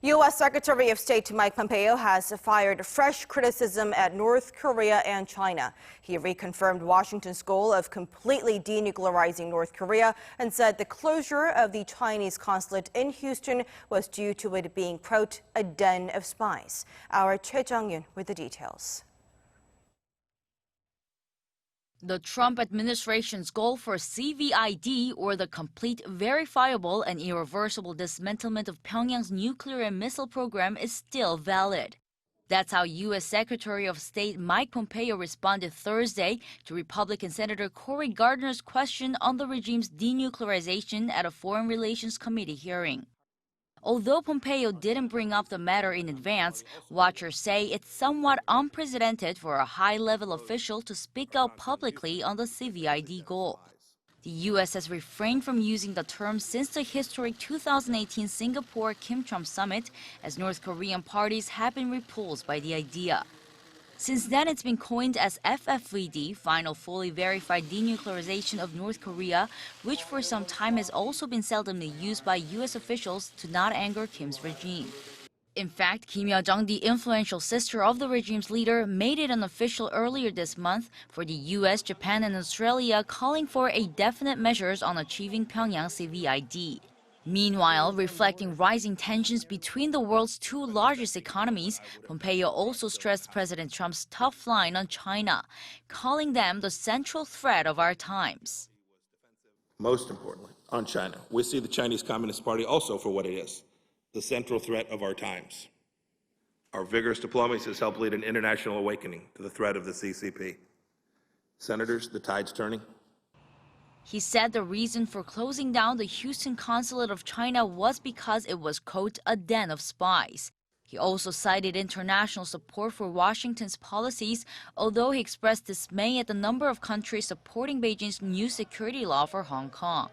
U.S. Secretary of State Mike Pompeo has fired fresh criticism at North Korea and China. He reconfirmed Washington's goal of completely denuclearizing North Korea and said the closure of the Chinese consulate in Houston was due to it being, quote, a den of spies. Our Choi Jeong-yoon with the details. The Trump administration's goal for CVID, or the complete, verifiable, and irreversible dismantlement of Pyongyang's nuclear and missile program, is still valid. That's how U.S. Secretary of State Mike Pompeo responded Thursday to Republican Senator Cory Gardner's question on the regime's denuclearization at a Foreign Relations Committee hearing. Although Pompeo didn't bring up the matter in advance, watchers say it's somewhat unprecedented for a high-level official to speak out publicly on the CVID goal. The U.S. has refrained from using the term since the historic 2018 Singapore Kim-Trump summit, as North Korean parties have been repulsed by the idea. Since then, it's been coined as FFVD, Final Fully Verified Denuclearization of North Korea, which for some time has also been seldomly used by U.S. officials to not anger Kim's regime. In fact, Kim Yo-jong, the influential sister of the regime's leader, made it unofficial earlier this month for the U.S., Japan, and Australia, calling for a definite measures on achieving Pyongyang CVID. Meanwhile, reflecting rising tensions between the world's two largest economies, Pompeo also stressed President Trump's tough line on China, calling them the central threat of our times. Most importantly, on China, we see the Chinese Communist Party also for what it is, the central threat of our times. Our vigorous diplomacy has helped lead an international awakening to the threat of the CCP. Senators, the tide's turning. He said the reason for closing down the Houston consulate of China was because it was, quote, a den of spies. He also cited international support for Washington's policies, although he expressed dismay at the number of countries supporting Beijing's new security law for Hong Kong.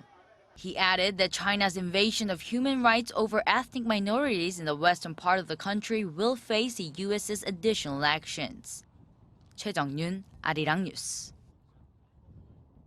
He added that China's invasion of human rights over ethnic minorities in the western part of the country will face the U.S.'s additional actions. Choi Jeong-yoon, Arirang News.